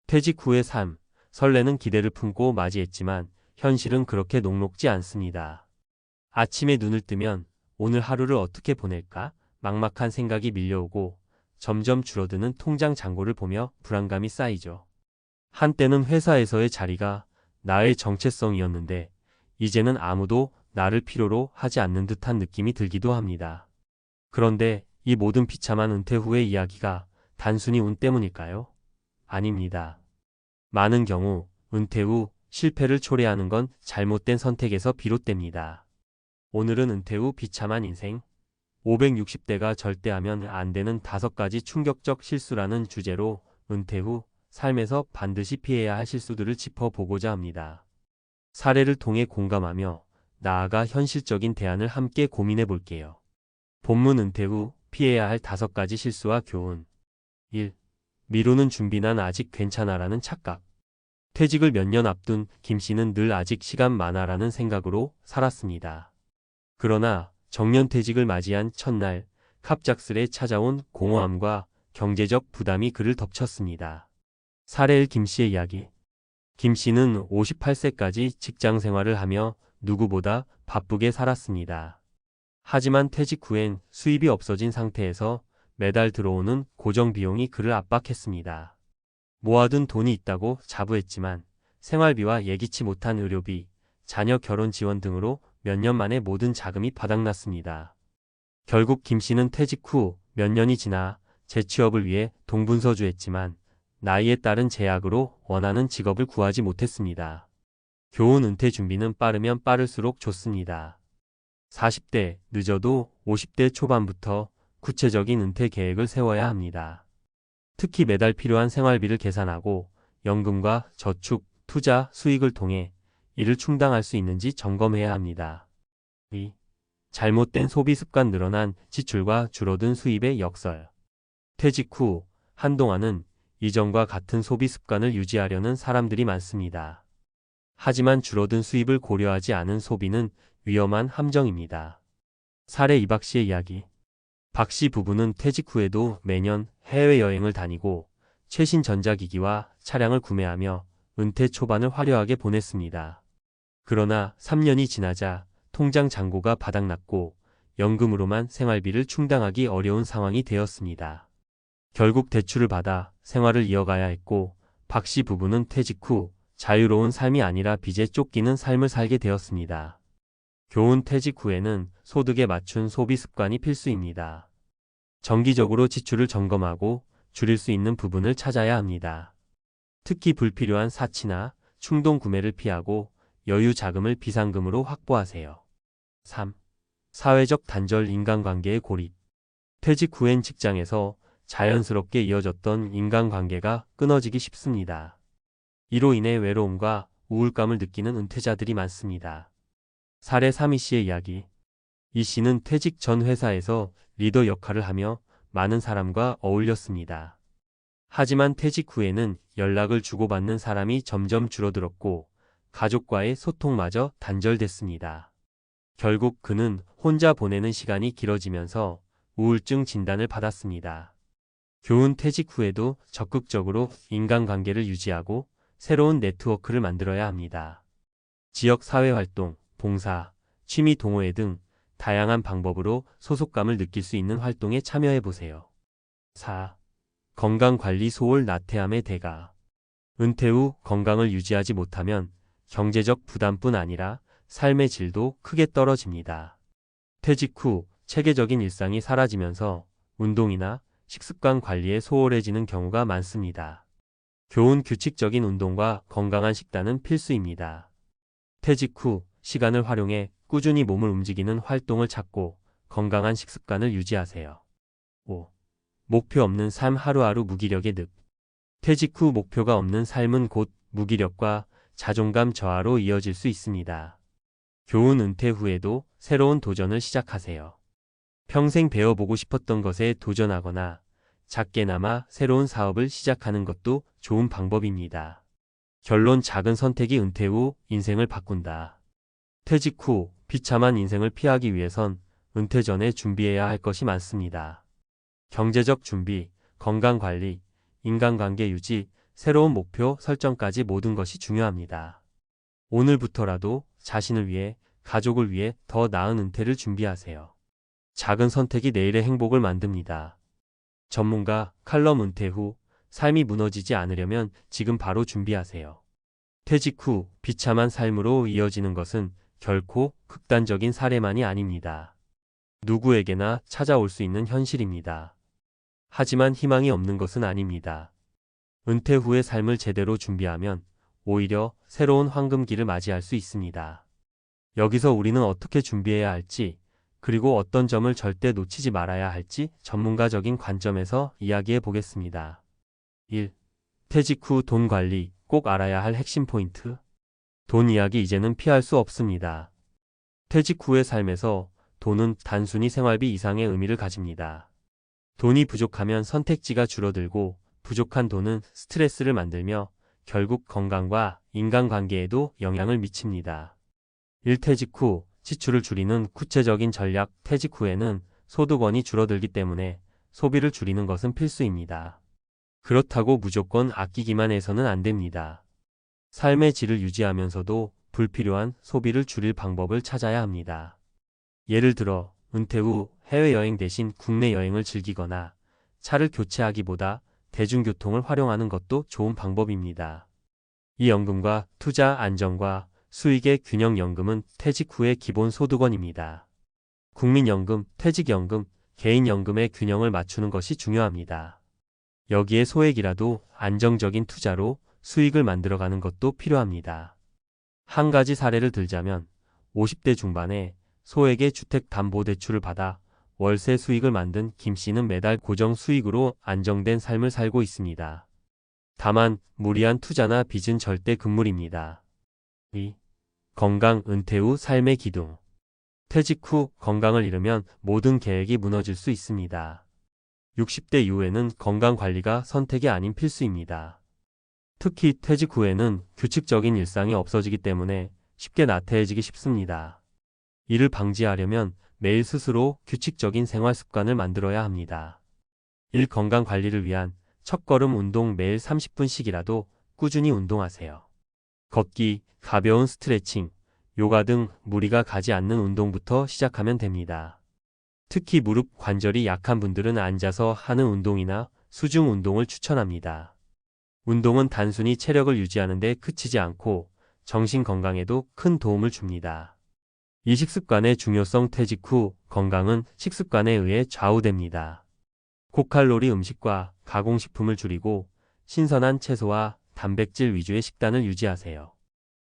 퇴직 후의 삶, 설레는 기대를 품고 맞이했지만 현실은 그렇게 녹록지 않습니다. 아침에 눈을 뜨면 오늘 하루를 어떻게 보낼까? 막막한 생각이 밀려오고 점점 줄어드는 통장 잔고를 보며 불안감이 쌓이죠. 한때는 회사에서의 자리가 나의 정체성이었는데 이제는 아무도 나를 필요로 하지 않는 듯한 느낌이 들기도 합니다. 그런데 이 모든 비참한 은퇴 후의 이야기가 단순히 운 때문일까요? 아닙니다. 많은 경우 은퇴 후 실패를 초래하는 건 잘못된 선택에서 비롯됩니다. 오늘은 은퇴 후 비참한 인생 560대가 절대 하면 안 되는 5가지 충격적 실수라는 주제로 은퇴 후 삶에서 반드시 피해야 할 실수들을 짚어보고자 합니다. 사례를 통해 공감하며 나아가 현실적인 대안을 함께 고민해 볼게요. 본문 은퇴 후 피해야 할 5가지 실수와 교훈. 1. 미루는 준비 난 아직 괜찮아라는 착각. 퇴직을 몇 년 앞둔 김 씨는 늘 아직 시간 많아라는 생각으로 살았습니다. 그러나 정년퇴직을 맞이한 첫날 갑작스레 찾아온 공허함과 경제적 부담이 그를 덮쳤습니다. 사례 1. 김 씨의 이야기. 김 씨는 58세까지 직장 생활을 하며 누구보다 바쁘게 살았습니다. 하지만 퇴직 후엔 수입이 없어진 상태에서 매달 들어오는 고정 비용이 그를 압박했습니다. 모아둔 돈이 있다고 자부했지만 생활비와 예기치 못한 의료비, 자녀 결혼 지원 등으로 몇 년 만에 모든 자금이 바닥났습니다. 결국 김 씨는 퇴직 후 몇 년이 지나 재취업을 위해 동분서주했지만 나이에 따른 제약으로 원하는 직업을 구하지 못했습니다. 교훈. 은퇴 준비는 빠르면 빠를수록 좋습니다. 40대, 늦어도 50대 초반부터 구체적인 은퇴 계획을 세워야 합니다. 특히 매달 필요한 생활비를 계산하고 연금과 저축, 투자, 수익을 통해 이를 충당할 수 있는지 점검해야 합니다. 2. 잘못된 소비 습관. 늘어난 지출과 줄어든 수입의 역설. 퇴직 후 한동안은 이전과 같은 소비 습관을 유지하려는 사람들이 많습니다. 하지만 줄어든 수입을 고려하지 않은 소비는 위험한 함정입니다. 사례 2. 박 씨의 이야기. 박 씨 부부는 퇴직 후에도 매년 해외여행을 다니고 최신 전자기기와 차량을 구매하며 은퇴 초반을 화려하게 보냈습니다. 그러나 3년이 지나자 통장 잔고가 바닥났고 연금으로만 생활비를 충당하기 어려운 상황이 되었습니다. 결국 대출을 받아 생활을 이어가야 했고 박 씨 부부는 퇴직 후 자유로운 삶이 아니라 빚에 쫓기는 삶을 살게 되었습니다. 교훈. 퇴직 후에는 소득에 맞춘 소비 습관이 필수입니다. 정기적으로 지출을 점검하고 줄일 수 있는 부분을 찾아야 합니다. 특히 불필요한 사치나 충동 구매를 피하고 여유 자금을 비상금으로 확보하세요. 3. 사회적 단절. 인간관계의 고립. 퇴직 후엔 직장에서 자연스럽게 이어졌던 인간관계가 끊어지기 쉽습니다. 이로 인해 외로움과 우울감을 느끼는 은퇴자들이 많습니다. 사례 3. 이 씨의 이야기. 이 씨는 퇴직 전 회사에서 리더 역할을 하며 많은 사람과 어울렸습니다. 하지만 퇴직 후에는 연락을 주고받는 사람이 점점 줄어들었고 가족과의 소통마저 단절됐습니다. 결국 그는 혼자 보내는 시간이 길어지면서 우울증 진단을 받았습니다. 교훈. 퇴직 후에도 적극적으로 인간관계를 유지하고 새로운 네트워크를 만들어야 합니다. 지역 사회활동, 봉사, 취미 동호회 등 다양한 방법으로 소속감을 느낄 수 있는 활동에 참여해보세요. 4. 건강관리. 소홀. 나태함의 대가. 은퇴 후 건강을 유지하지 못하면 경제적 부담뿐 아니라 삶의 질도 크게 떨어집니다. 퇴직 후 체계적인 일상이 사라지면서 운동이나 식습관 관리에 소홀해지는 경우가 많습니다. 교훈. 규칙적인 운동과 건강한 식단은 필수입니다. 퇴직 후 시간을 활용해 꾸준히 몸을 움직이는 활동을 찾고 건강한 식습관을 유지하세요. 5. 목표 없는 삶. 하루하루 무기력의 늪. 퇴직 후 목표가 없는 삶은 곧 무기력과 자존감 저하로 이어질 수 있습니다. 교훈. 은퇴 후에도 새로운 도전을 시작하세요. 평생 배워보고 싶었던 것에 도전하거나 작게나마 새로운 사업을 시작하는 것도 좋은 방법입니다. 결론. 작은 선택이 은퇴 후 인생을 바꾼다. 퇴직 후 비참한 인생을 피하기 위해선 은퇴 전에 준비해야 할 것이 많습니다. 경제적 준비, 건강관리, 인간관계 유지, 새로운 목표 설정까지 모든 것이 중요합니다. 오늘부터라도 자신을 위해, 가족을 위해 더 나은 은퇴를 준비하세요. 작은 선택이 내일의 행복을 만듭니다. 전문가 칼럼 은퇴 후 삶이 무너지지 않으려면 지금 바로 준비하세요. 퇴직 후 비참한 삶으로 이어지는 것은 결코 극단적인 사례만이 아닙니다. 누구에게나 찾아올 수 있는 현실입니다. 하지만 희망이 없는 것은 아닙니다. 은퇴 후의 삶을 제대로 준비하면 오히려 새로운 황금기를 맞이할 수 있습니다. 여기서 우리는 어떻게 준비해야 할지, 그리고 어떤 점을 절대 놓치지 말아야 할지 전문가적인 관점에서 이야기해 보겠습니다. 1. 퇴직 후 돈 관리, 꼭 알아야 할 핵심 포인트. 돈 이야기 이제는 피할 수 없습니다. 퇴직 후의 삶에서 돈은 단순히 생활비 이상의 의미를 가집니다. 돈이 부족하면 선택지가 줄어들고, 부족한 돈은 스트레스를 만들며 결국 건강과 인간관계에도 영향을 미칩니다. 1. 퇴직 후 지출을 줄이는 구체적인 전략. 퇴직 후에는 소득원이 줄어들기 때문에 소비를 줄이는 것은 필수입니다. 그렇다고 무조건 아끼기만 해서는 안 됩니다. 삶의 질을 유지하면서도 불필요한 소비를 줄일 방법을 찾아야 합니다. 예를 들어 은퇴 후 해외여행 대신 국내 여행을 즐기거나 차를 교체하기보다 대중교통을 활용하는 것도 좋은 방법입니다. 이 연금과 투자 안정과 수익의 균형연금은 퇴직 후의 기본 소득원입니다. 국민연금, 퇴직연금, 개인연금의 균형을 맞추는 것이 중요합니다. 여기에 소액이라도 안정적인 투자로 수익을 만들어가는 것도 필요합니다. 한 가지 사례를 들자면 50대 중반에 소액의 주택담보대출을 받아 월세 수익을 만든 김 씨는 매달 고정 수익으로 안정된 삶을 살고 있습니다. 다만 무리한 투자나 빚은 절대 금물입니다. 2. 건강, 은퇴 후 삶의 기둥. 퇴직 후 건강을 잃으면 모든 계획이 무너질 수 있습니다. 60대 이후에는 건강관리가 선택이 아닌 필수입니다. 특히 퇴직 후에는 규칙적인 일상이 없어지기 때문에 쉽게 나태해지기 쉽습니다. 이를 방지하려면 매일 스스로 규칙적인 생활 습관을 만들어야 합니다. 1. 건강관리를 위한 첫걸음 운동. 매일 30분씩이라도 꾸준히 운동하세요. 걷기, 가벼운 스트레칭, 요가 등 무리가 가지 않는 운동부터 시작하면 됩니다. 특히 무릎 관절이 약한 분들은 앉아서 하는 운동이나 수중 운동을 추천합니다. 운동은 단순히 체력을 유지하는 데 그치지 않고 정신 건강에도 큰 도움을 줍니다. 이 식습관의 중요성. 퇴직 후 건강은 식습관에 의해 좌우됩니다. 고칼로리 음식과 가공식품을 줄이고 신선한 채소와 단백질 위주의 식단을 유지하세요.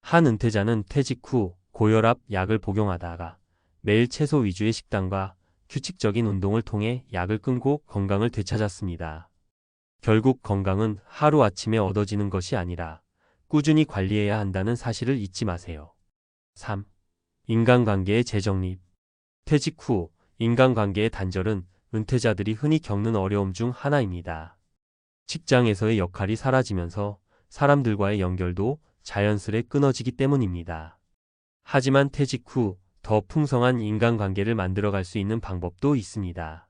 한 은퇴자는 퇴직 후 고혈압 약을 복용하다가 매일 채소 위주의 식단과 규칙적인 운동을 통해 약을 끊고 건강을 되찾았습니다. 결국 건강은 하루아침에 얻어지는 것이 아니라 꾸준히 관리해야 한다는 사실을 잊지 마세요. 3. 인간관계의 재정립. 퇴직 후 인간관계의 단절은 은퇴자들이 흔히 겪는 어려움 중 하나입니다. 직장에서의 역할이 사라지면서 사람들과의 연결도 자연스레 끊어지기 때문입니다. 하지만 퇴직 후 더 풍성한 인간관계를 만들어갈 수 있는 방법도 있습니다.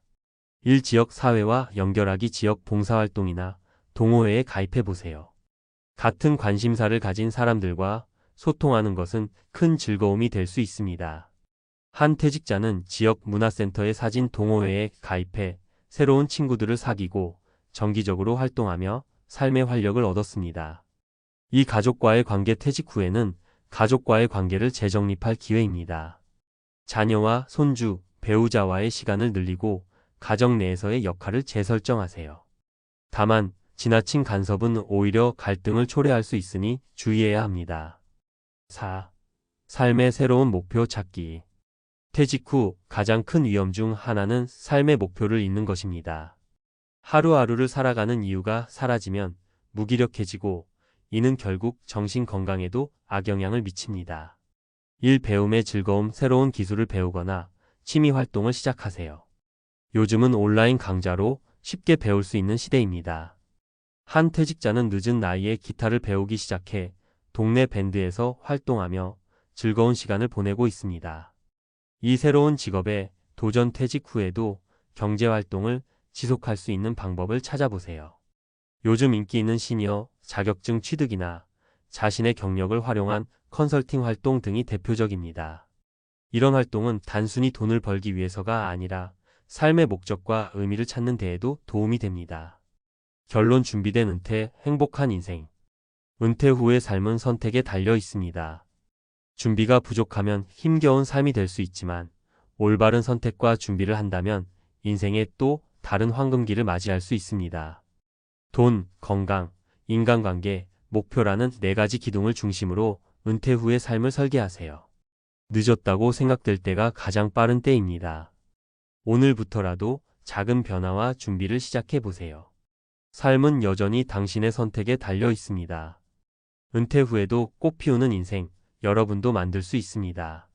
1. 지역 사회와 연결하기. 지역 봉사활동이나 동호회에 가입해 보세요. 같은 관심사를 가진 사람들과 소통하는 것은 큰 즐거움이 될 수 있습니다. 한 퇴직자는 지역 문화센터의 사진 동호회에 가입해 새로운 친구들을 사귀고 정기적으로 활동하며 삶의 활력을 얻었습니다. 이 가족과의 관계. 퇴직 후에는 가족과의 관계를 재정립할 기회입니다. 자녀와 손주, 배우자와의 시간을 늘리고 가정 내에서의 역할을 재설정하세요. 다만 지나친 간섭은 오히려 갈등을 초래할 수 있으니 주의해야 합니다. 4. 삶의 새로운 목표 찾기. 퇴직 후 가장 큰 위험 중 하나는 삶의 목표를 잃는 것입니다. 하루하루를 살아가는 이유가 사라지면 무기력해지고 이는 결국 정신 건강에도 악영향을 미칩니다. 1. 배움의 즐거움. 새로운 기술을 배우거나 취미 활동을 시작하세요. 요즘은 온라인 강좌로 쉽게 배울 수 있는 시대입니다. 한 퇴직자는 늦은 나이에 기타를 배우기 시작해 동네 밴드에서 활동하며 즐거운 시간을 보내고 있습니다. 이 새로운 직업에 도전. 퇴직 후에도 경제활동을 지속할 수 있는 방법을 찾아보세요. 요즘 인기 있는 시니어 자격증 취득이나 자신의 경력을 활용한 컨설팅 활동 등이 대표적입니다. 이런 활동은 단순히 돈을 벌기 위해서가 아니라 삶의 목적과 의미를 찾는 데에도 도움이 됩니다. 결론 준비된 은퇴, 행복한 인생. 은퇴 후의 삶은 선택에 달려 있습니다. 준비가 부족하면 힘겨운 삶이 될 수 있지만 올바른 선택과 준비를 한다면 인생의 또 다른 황금기를 맞이할 수 있습니다. 돈, 건강, 인간관계, 목표라는 4가지 기둥을 중심으로 은퇴 후의 삶을 설계하세요. 늦었다고 생각될 때가 가장 빠른 때입니다. 오늘부터라도 작은 변화와 준비를 시작해 보세요. 삶은 여전히 당신의 선택에 달려 있습니다. 은퇴 후에도 꽃 피우는 인생, 여러분도 만들 수 있습니다.